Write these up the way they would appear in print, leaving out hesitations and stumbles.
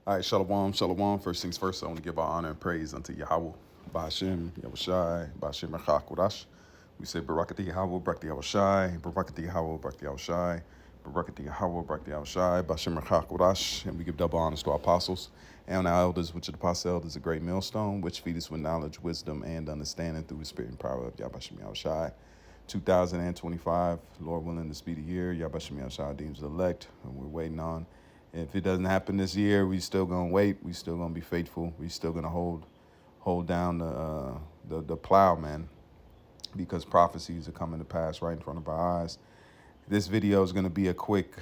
All right, shalom, shalom. First things first, I want to give our honor and praise unto Yahweh, Ba'ashem, Yahushai, Ba'ashem Echak. We say Barakati Yahweh, Barakati Yahushai, Barakati Yahweh, Barakati Yahushai, Barakati Yahweh, Barakati Yahushai, Ba'ashem Echak. And we give double honors to our apostles and our elders, which are the apostle elders, a great millstone, which feed us with knowledge, wisdom, and understanding through the spirit and power of Yahbashim Yahushai. 2025, Lord willing, to speed a year. Yahbashim Yahushai deems the elect, and we're waiting on. If it doesn't happen this year, we still gonna wait. We still gonna be faithful. We still gonna hold down the plow, man, because prophecies are coming to pass right in front of our eyes. This video is gonna be a quick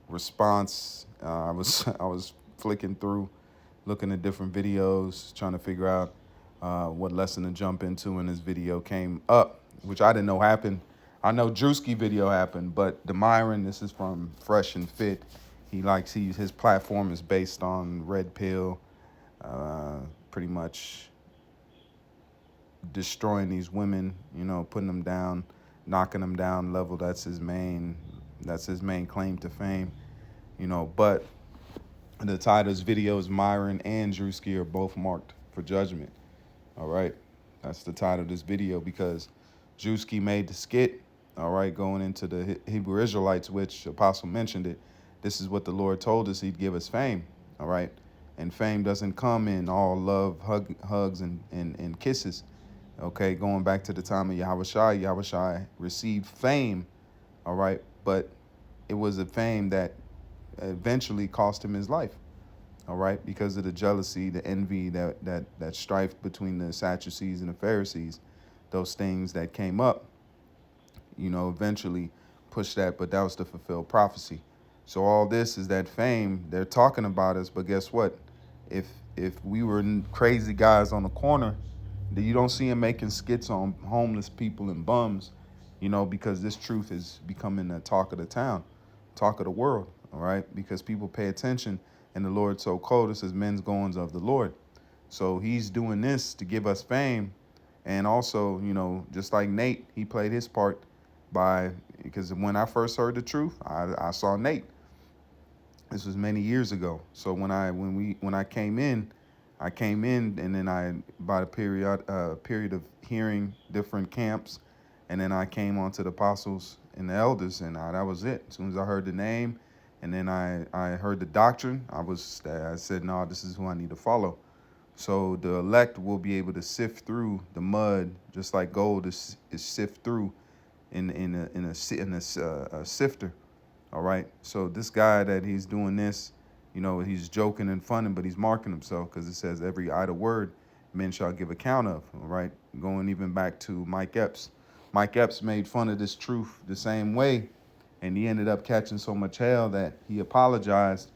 response. I was flicking through, looking at different videos, trying to figure out what lesson to jump into, and this video came up, which I didn't know happened. I know Druski video happened, but the Myron, this is from Fresh and Fit. His platform is based on red pill, pretty much destroying these women, putting them down, knocking them down level. That's his main claim to fame, but the title of this video is Myron and Druski are both marked for judgment. All right. That's the title of this video because Druski made the skit, all right, going into the Hebrew Israelites, which Apostle mentioned it. This is what the Lord told us he'd give us fame, all right? And fame doesn't come in all love, hugs, and kisses, okay? Going back to the time of Yahushai received fame, all right? But it was a fame that eventually cost him his life, all right? Because of the jealousy, the envy, that strife between the Sadducees and the Pharisees, those things that came up, eventually pushed that, but that was to fulfill prophecy. So all this is that fame. They're talking about us, but guess what? If we were crazy guys on the corner, you don't see him making skits on homeless people and bums, because this truth is becoming the talk of the town, talk of the world, all right? Because people pay attention, and the Lord so called us as men's goings of the Lord. So he's doing this to give us fame, and also, just like Nate, he played his part because when I first heard the truth, I saw Nate. This was many years ago. So when I came in, and then by a period of hearing different camps, and then I came onto the apostles and the elders, and that was it. As soon as I heard the name, and then I heard the doctrine, I said, no, this is who I need to follow. So the elect will be able to sift through the mud, just like gold is sift through in a sifter. All right. So this guy that he's doing this, he's joking and funning, but he's marking himself because it says every idle word men shall give account of. All right. Going even back to Mike Epps. Mike Epps made fun of this truth the same way, and he ended up catching so much hell that he apologized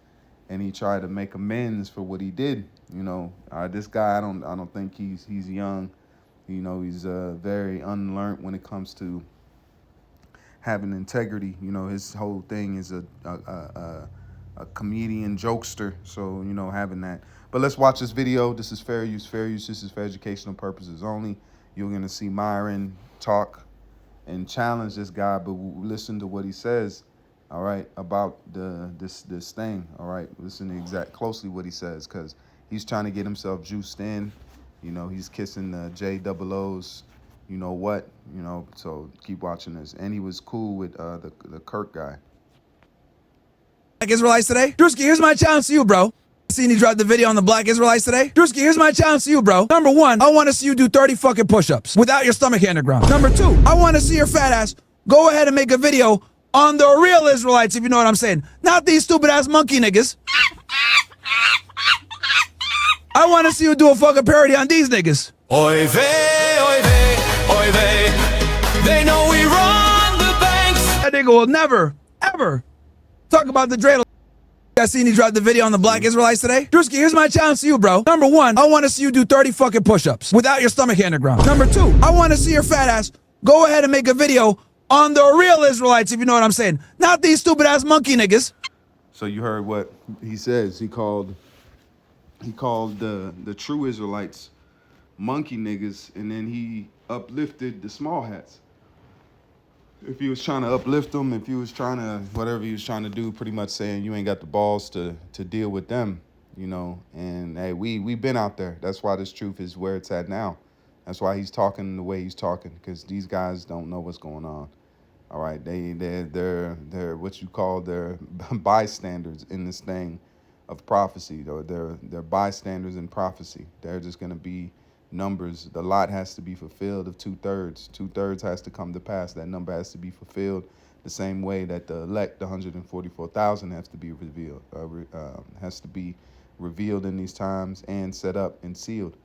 and he tried to make amends for what he did. This guy, I don't think he's young. He's very unlearned when it comes to having integrity. His whole thing is a comedian jokester. So, having that. But let's watch this video. This is fair use. This is for educational purposes only. You're going to see Myron talk and challenge this guy, but listen to what he says, all right, about this thing, all right? Listen to closely what he says, because he's trying to get himself juiced in. He's kissing the J-double-O's, so keep watching this. And he was cool with the Kirk guy. Black Israelites today? Druski, here's my challenge to you, bro. Seen you drop the video on the Black Israelites today? Druski, here's my challenge to you, bro. Number one, I want to see you do 30 fucking push-ups without your stomach hitting the ground. Number two, I want to see your fat ass go ahead and make a video on the real Israelites, if you know what I'm saying. Not these stupid-ass monkey niggas. I want to see you do a fucking parody on these niggas. Oy vey, oy vey, oy vey. They know we run the banks. That nigga will never, ever talk about the dreidel. I seen you drop the video on the Black Israelites today? Druski, here's my challenge to you, bro. Number one, I want to see you do 30 fucking push-ups without your stomach hitting the ground. Number two, I want to see your fat ass go ahead and make a video on the real Israelites, if you know what I'm saying. Not these stupid-ass monkey niggas. So you heard what he says. He called the true Israelites monkey niggas, and then he uplifted the small hats. If he was trying to uplift them, if he was trying to, whatever he was trying to do, pretty much saying you ain't got the balls to deal with them, And hey, we've been out there. That's why this truth is where it's at now. That's why he's talking the way he's talking, because these guys don't know what's going on. All right, they're what you call they're bystanders in this thing of prophecy. Though they're bystanders in prophecy. They're just gonna be numbers. The lot has to be fulfilled of 2/3. 2/3 has to come to pass. That number has to be fulfilled the same way that the elect, the 144,000, has to be revealed. Has to be revealed in these times and set up and sealed.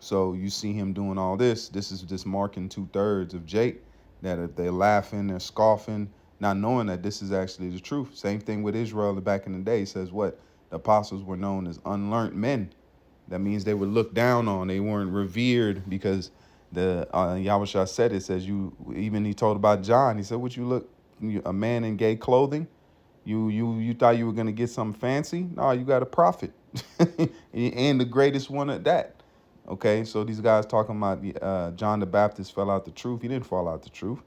So you see him doing all this. This is just marking 2/3 of Jake. That if they're laughing, they're scoffing, not knowing that this is actually the truth. Same thing with Israel back in the day. It says what? The apostles were known as unlearned men. That means they were looked down on. They weren't revered because the Yahushua said it. Says you. Even he told about John. He said, "What you look, a man in gay clothing? You thought you were gonna get something fancy? No, you got a prophet, and the greatest one at that." Okay, so these guys talking about John the Baptist fell out the truth. He didn't fall out the truth.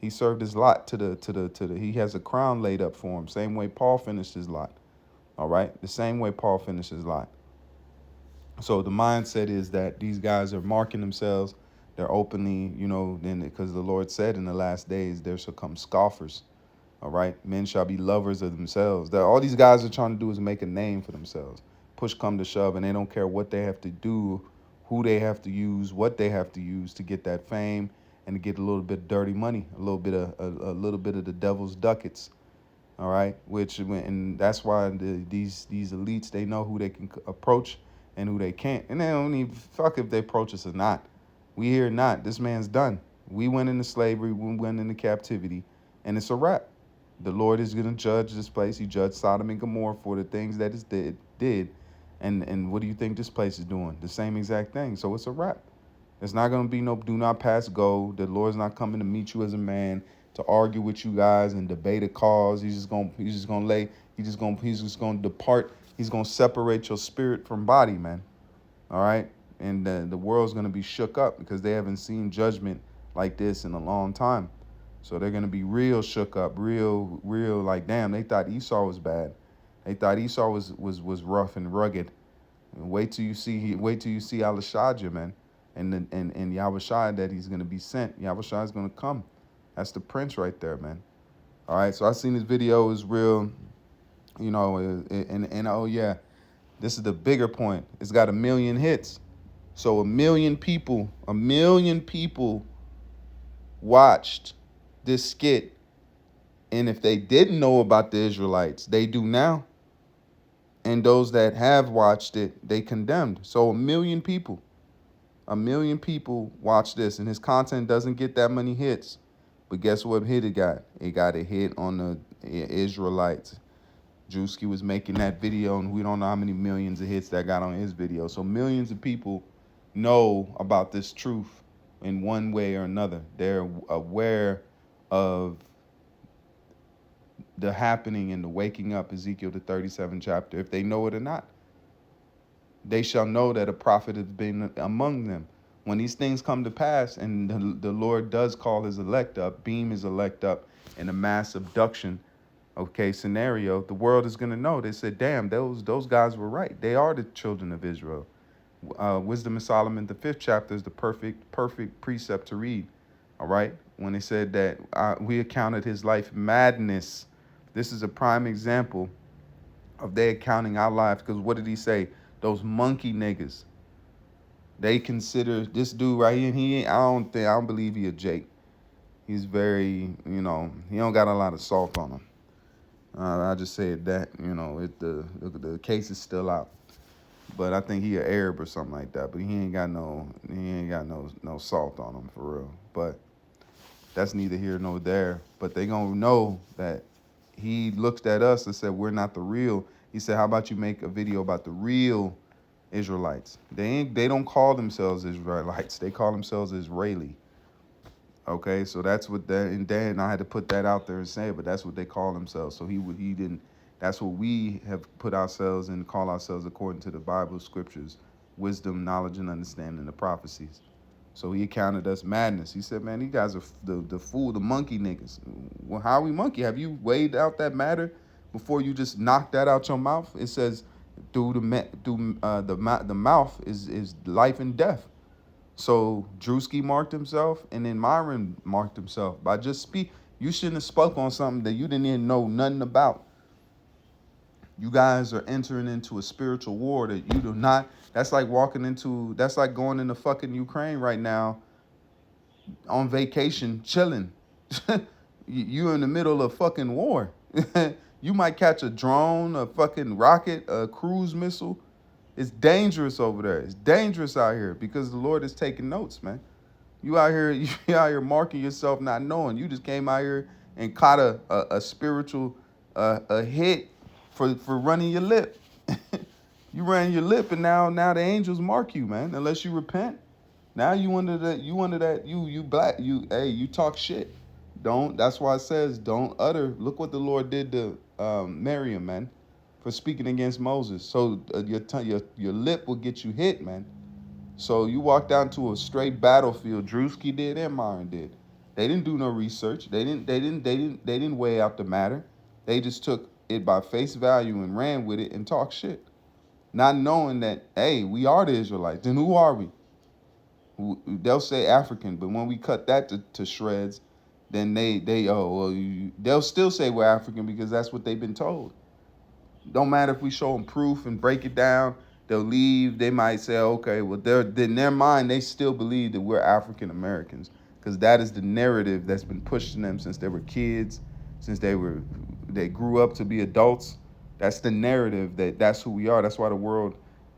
He served his lot to the. He has a crown laid up for him. Same way Paul finished his lot. All right, the same way Paul finished his lot. So the mindset is that these guys are marking themselves. They're openly, then because the Lord said in the last days there shall come scoffers. All right, men shall be lovers of themselves. All these guys are trying to do is make a name for themselves. Push come to shove, and they don't care what they have to do, who they have to use, what they have to use to get that fame and to get a little bit of dirty money, a little bit of the devil's ducats. All right, and that's why these elites, they know who they can approach and who they can't, and they don't even fuck if they approach us or not. We here not. This man's done. We went into slavery. We went into captivity, and it's a wrap. The Lord is going to judge this place. He judged Sodom and Gomorrah for the things that it did. And what do you think this place is doing? The same exact thing. So it's a wrap. It's not going to be no do not pass go. The Lord's not coming to meet you as a man to argue with you guys and debate a cause. He's just going to depart. He's going to separate your spirit from body, man. All right? And the world's going to be shook up because they haven't seen judgment like this in a long time. So they're going to be real shook up, real like, damn, they thought Esau was bad. They thought Esau was rough and rugged. And wait till you see Alashadja, man, and Yahushua that he's gonna be sent. Yahushua is gonna come. That's the prince right there, man. All right, so I seen this video. Is real, and oh yeah, this is the bigger point. It's got 1 million hits. So 1 million people watched this skit. And if they didn't know about the Israelites, they do now. And those that have watched it, they condemned. So 1 million people watch this, and his content doesn't get that many hits. But guess what hit it got? It got a hit on the Israelites. Druski was making that video, and we don't know how many millions of hits that got on his video. So millions of people know about this truth in one way or another. They're aware of the happening and the waking up, Ezekiel the 37th chapter. If they know it or not, they shall know that a prophet has been among them. When these things come to pass, and the Lord does call his elect up, beam his elect up in a mass abduction, scenario, the world is going to know. They said, damn, those guys were right. They are the children of Israel. Wisdom of Solomon, the 5th chapter, is the perfect precept to read. All right, when they said that we accounted his life madness. This is a prime example of they accounting our lives. Because what did he say? Those monkey niggas. They consider this dude right here. I don't believe he a Jake. He's very, he don't got a lot of salt on him. I just said that, the case is still out. But I think he an Arab or something like that. But he ain't got no salt on him for real. But that's neither here nor there. But they gonna know that he looked at us and said, we're not the real. He said, how about you make a video about the real Israelites? They don't call themselves Israelites. They call themselves Israeli. Okay, so that's what that, and then I had to put that out there and say it, but that's what they call themselves. So he didn't, that's what we have put ourselves and call ourselves according to the Bible scriptures, wisdom, knowledge, and understanding the prophecies. So he accounted us madness. He said, man, these guys are the fool, the monkey niggas. Well, how are we monkey? Have you weighed out that matter before you just knock that out your mouth? It says the mouth is life and death. So Druski marked himself, and then Myron marked himself by just speak. You shouldn't have spoke on something that you didn't even know nothing about. You guys are entering into a spiritual war that you do not. That's like walking into. That's like going into fucking Ukraine right now on vacation, chilling. You in the middle of fucking war. You might catch a drone, a fucking rocket, a cruise missile. It's dangerous over there. It's dangerous out here because the Lord is taking notes, man. You out here, you out here marking yourself, not knowing. You just came out here and caught a spiritual a hit for running your lip. You ran your lip, and now the angels mark you, man. Unless you repent, now you under that you black you talk shit. Don't. That's why it says don't utter. Look what the Lord did to Miriam, man, for speaking against Moses. So your lip will get you hit, man. So you walk down to a straight battlefield. Druski did and Myron did. They didn't do no research. They didn't weigh out the matter. They just took it by face value and ran with it and talked shit, not knowing that, hey, we are the Israelites. Then who are we? They'll say African, but when we cut that to shreds, then they'll still say we're African because that's what they've been told. Don't matter if we show them proof and break it down. They'll leave. They might say, okay, well, in their mind, they still believe that we're African Americans because that is the narrative that's been pushed to them since they were kids, since they grew up to be adults. That's the narrative that's who we are. That's why the world,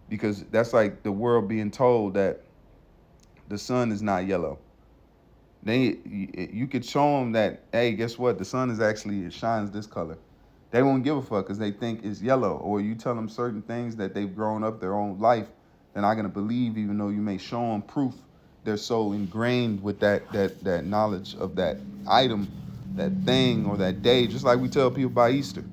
because that's like the world being told that the sun is not yellow. You could show them that, hey, guess what? The sun is actually, it shines this color. They won't give a fuck because they think it's yellow. Or you tell them certain things that they've grown up their own life, they're not going to believe, even though you may show them proof. They're so ingrained with that knowledge of that item, that thing, or that day. Just like we tell people about Easter.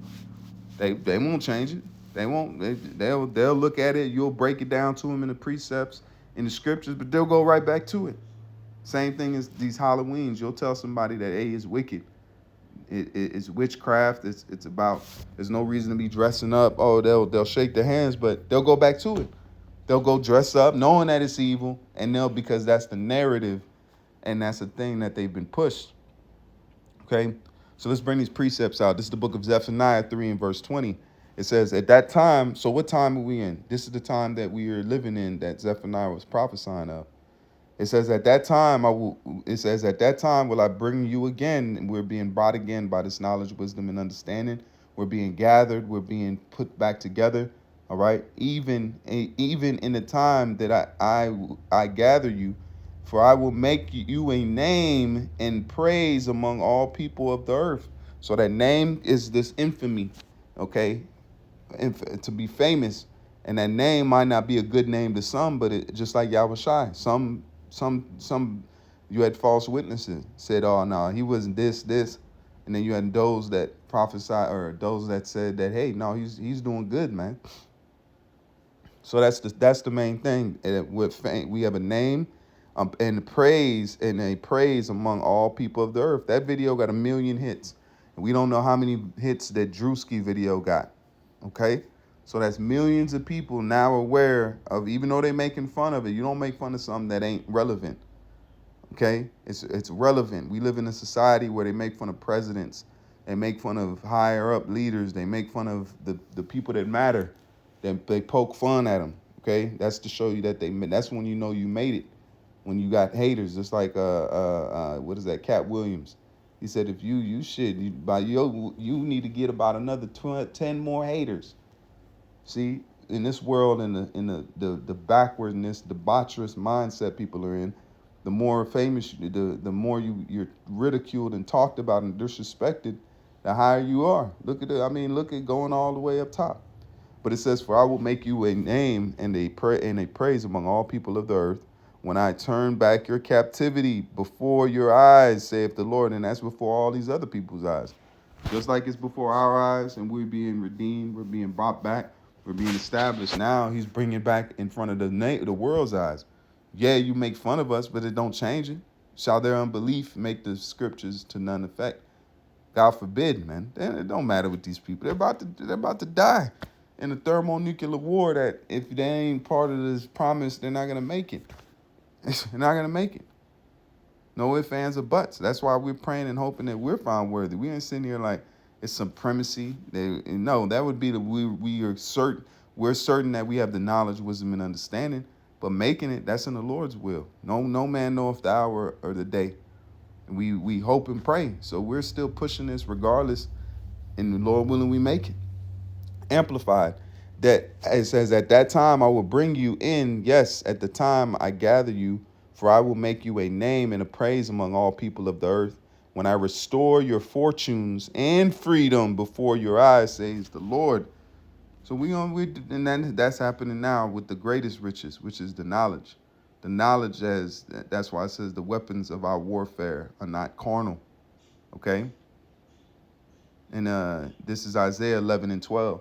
They won't change it. They won't. They'll look at it. You'll break it down to them in the precepts, in the scriptures, but they'll go right back to it. Same thing as these Halloweens. You'll tell somebody that, hey, it's wicked. It's witchcraft. It's about. There's no reason to be dressing up. Oh, they'll shake their hands, but they'll go back to it. They'll go dress up, knowing that it's evil, and because that's the narrative, and that's the thing that they've been pushed. Okay, so let's bring these precepts out. This is the book of Zephaniah 3 and verse 20. It says, at that time. So what time are we in? This is the time that we are living in, that Zephaniah was prophesying of. It says, at that time, will I bring you again? And we're being brought again by this knowledge, wisdom, and understanding. We're being gathered. We're being put back together. All right. Even in the time that I gather you, for I will make you a name and praise among all people of the earth. So that name is this infamy. Okay. To be famous. And that name might not be a good name to some, but just like Yahushai, some you had false witnesses said, oh no, he wasn't this, and then you had those that prophesied, or those that said that, hey, no, he's doing good, man. So that's the main thing. We have a name, and a praise among all people of the earth. That video got 1 million hits, and we don't know how many hits that Druski video got. Okay. So that's millions of people now aware of, even though they're making fun of it, you don't make fun of something that ain't relevant. Okay? It's relevant. We live in a society where they make fun of presidents. They make fun of higher up leaders. They make fun of the people that matter. They poke fun at them. Okay? That's to show you that that's when you know you made it. When you got haters. Just like, what is that? Cat Williams. He said, if you need to get about another 10 more haters. See, in this world, in the backwardness, debaucherous mindset people are in, the more famous, the more you're ridiculed and talked about and disrespected, the higher you are. Look at going all the way up top. But it says, for I will make you a name and a praise among all people of the earth when I turn back your captivity before your eyes, saith the Lord. And that's before all these other people's eyes. Just like it's before our eyes and we're being redeemed, we're being brought back. We're being established. Now he's bringing back in front of the world's eyes. Yeah, you make fun of us, but it don't change it. Shall their unbelief make the scriptures to none effect? God forbid, man. It don't matter with these people. They're about to die. in a thermonuclear war that if they ain't part of this promise, they're not gonna make it. They're not gonna make it. No ifs, ands, or buts. That's why we're praying and hoping that we're found worthy. We ain't sitting here like it's supremacy. No, that would be we are certain. We're certain that we have the knowledge, wisdom, and understanding. But making it, that's in the Lord's will. No man knoweth the hour or the day. We hope and pray. So we're still pushing this regardless. And the Lord willing, we make it. Amplified. That it says, at that time I will bring you in. Yes, at the time I gather you, for I will make you a name and a praise among all people of the earth. When I restore your fortunes and freedom before your eyes, says the Lord. So and then that's happening now with the greatest riches, which is the knowledge. The knowledge, that's why it says the weapons of our warfare are not carnal. Okay. And this is Isaiah 11:12.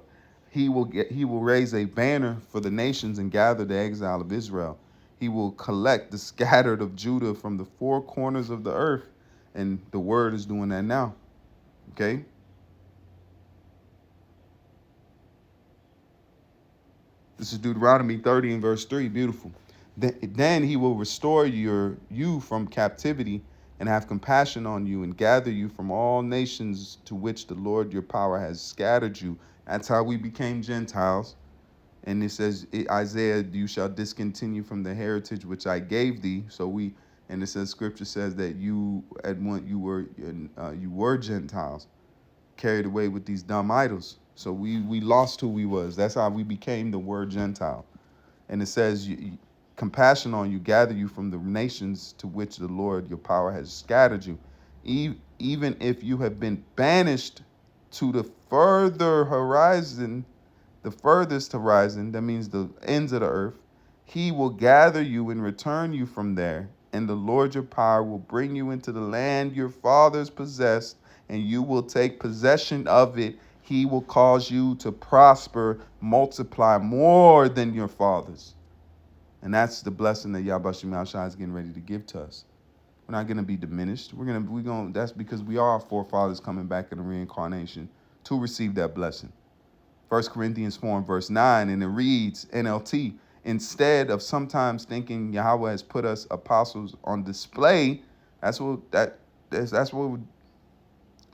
He will raise a banner for the nations and gather the exile of Israel. He will collect the scattered of Judah from the four corners of the earth. And the word is doing that now. Okay. This is Deuteronomy 30 and verse 3. Beautiful. Then he will restore you from captivity and have compassion on you and gather you from all nations to which the Lord your power has scattered you. That's how we became Gentiles. And it says, Isaiah, you shall discontinue from the heritage which I gave thee. And it says, Scripture says that you were Gentiles, carried away with these dumb idols. So we lost who we was. That's how we became the word Gentile. And it says, compassion on you, gather you from the nations to which the Lord your power has scattered you. Even if you have been banished to the further horizon, the furthest horizon, that means the ends of the earth, he will gather you and return you from there. And the Lord your power will bring you into the land your fathers possessed, and you will take possession of it. He will cause you to prosper, multiply more than your fathers. And that's the blessing that Yahweh Shai is getting ready to give to us. We're not going to be diminished. That's because we are our forefathers coming back in the reincarnation to receive that blessing. 1 Corinthians 4 and verse 9, and it reads, NLT, instead of sometimes thinking Yahweh has put us apostles on display, that's what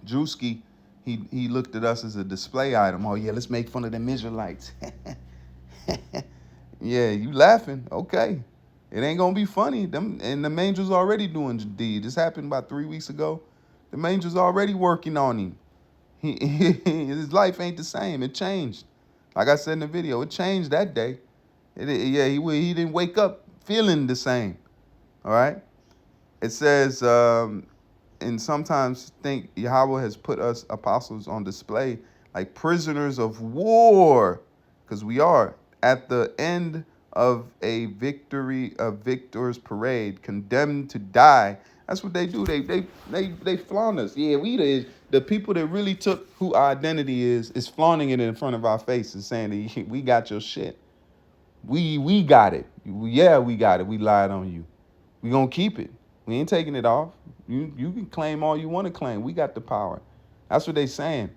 Druski, he looked at us as a display item. Oh yeah, let's make fun of them Israelites. Yeah, you laughing. Okay. It ain't gonna be funny. And the angels already doing deed. This happened about 3 weeks ago. The angels already working on him. His life ain't the same. It changed. Like I said in the video, it changed that day. He didn't wake up feeling the same. All right. It says, and sometimes think Yahweh has put us apostles on display like prisoners of war, because we are at the end of a victor's parade, condemned to die. That's what they do. They flaunt us. Yeah, the people that really took who our identity is flaunting it in front of our faces, saying that we got your shit. We got it. Yeah, we got it. We lied on you. We gonna keep it. We ain't taking it off. You can claim all you want to claim. We got the power. That's what they saying.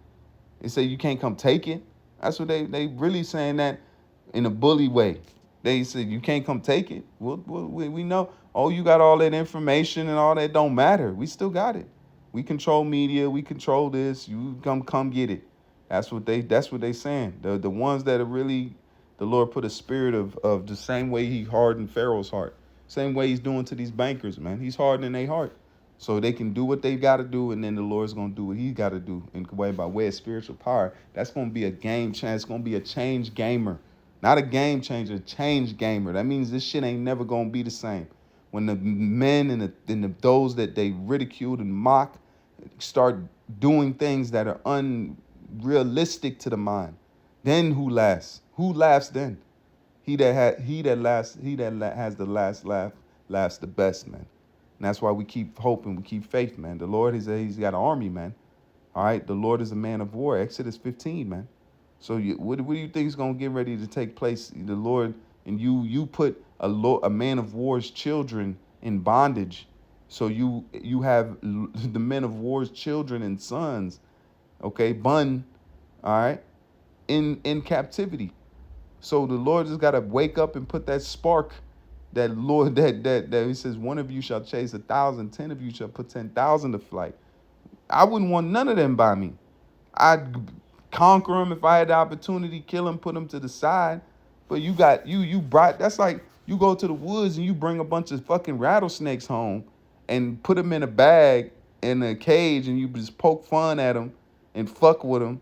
They say you can't come take it. That's what they really saying that in a bully way. They said you can't come take it. We know. Oh, you got all that information and all that don't matter. We still got it. We control media. We control this. You come get it. That's what they saying. The ones that are really, the Lord put a spirit of the same way he hardened Pharaoh's heart. Same way he's doing to these bankers, man. He's hardening their heart. So they can do what they got to do, and then the Lord's going to do what he got to do by way of spiritual power. That's going to be a game changer. It's going to be a change gamer. Not a game changer, a change gamer. That means this shit ain't never going to be the same. When the men and those that they ridiculed and mock start doing things that are unrealistic to the mind, then who laughs? Who laughs then? He that has the last laugh laughs the best, man. And that's why we keep hoping, we keep faith, man. The Lord, he's got an army, man. All right, the Lord is a man of war. Exodus 15, man. So what do you think is going to get ready to take place? The Lord, and you put a man of war's children in bondage. So you have the men of war's children and sons, okay, all right, in captivity. So the Lord just got to wake up and put that spark, that Lord, that he says, one of you shall chase 1,000, 10 of you shall put 10,000 to flight. I wouldn't want none of them by me. I'd conquer them if I had the opportunity, kill them, put them to the side. But you brought, that's like you go to the woods and you bring a bunch of fucking rattlesnakes home and put them in a bag in a cage and you just poke fun at them and fuck with them.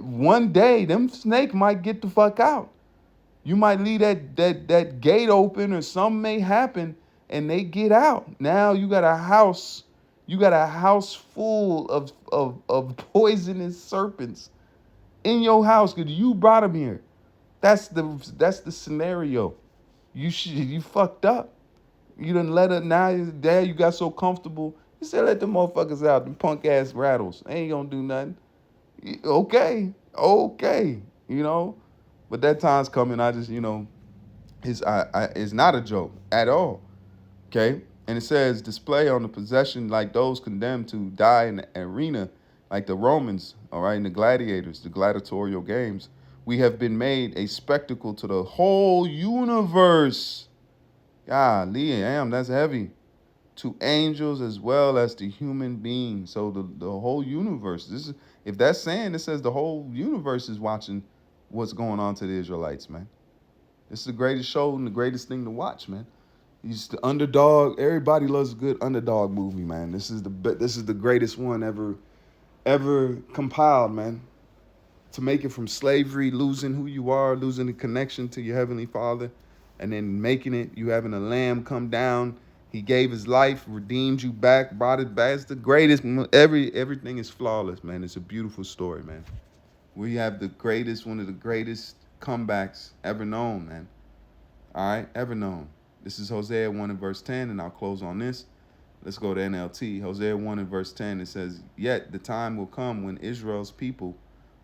One day, them snake might get the fuck out. You might leave that gate open or something may happen and they get out. Now you got a house. You got a house full of poisonous serpents in your house because you brought them here. That's the scenario. You fucked up. You done let it. Now you got so comfortable. You said let the motherfuckers out. Them punk ass rattles. They ain't gonna do nothing. Okay. But that time's coming. I just it's not a joke at all. Okay. And it says, display on the possession like those condemned to die in the arena, like the Romans, all right, and the gladiators, the gladiatorial games. We have been made a spectacle to the whole universe. Golly, damn, that's heavy. To angels as well as to human beings. So the whole universe. This is, if that's saying, it says the whole universe is watching what's going on to the Israelites, man. This is the greatest show and the greatest thing to watch, man. He's the underdog. Everybody loves a good underdog movie, man. This is the greatest one ever compiled, man. To make it from slavery, losing who you are, losing the connection to your heavenly Father, and then making it, you having a lamb come down. He gave his life, redeemed you back, brought it back. It's the greatest. Everything is flawless, man. It's a beautiful story, man. We have one of the greatest comebacks ever known, man. All right, ever known. This is Hosea 1 and verse 10, and I'll close on this. Let's go to NLT. Hosea 1 and verse 10, it says, yet the time will come when Israel's people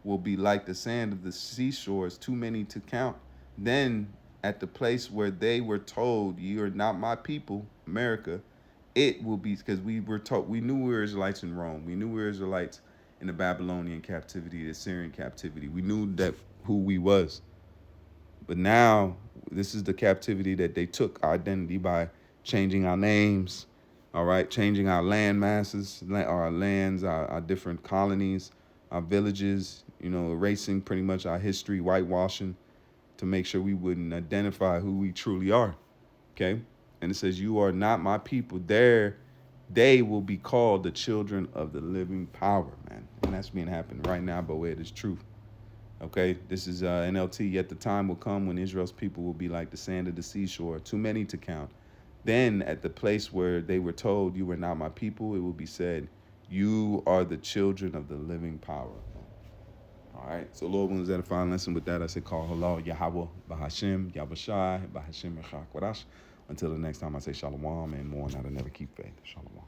will be like the sand of the seashores, too many to count. Then at the place where they were told, ye are not my people, America, it will be, because we were told, we knew we were Israelites in Rome. We knew we were Israelites in the Babylonian captivity, the Assyrian captivity. We knew that who we was. But now, this is the captivity that they took our identity by changing our names, all right, changing our land masses, our lands, our different colonies, our villages, erasing pretty much our history, whitewashing, to make sure we wouldn't identify who we truly are, okay? And it says, you are not my people. There, they will be called the children of the living power, man. And that's being happening right now by way of this truth. Okay, this is NLT. Yet the time will come when Israel's people will be like the sand of the seashore, too many to count. Then at the place where they were told, you were not my people, it will be said, you are the children of the living power. All right, so Lord willing, is that a final lesson? With that, I say, call halal, Yahweh, Bahashim, Yabashai, Bahashim, Echak, Wadash. Until the next time, I say shalom and more, and I never keep faith. Shalom.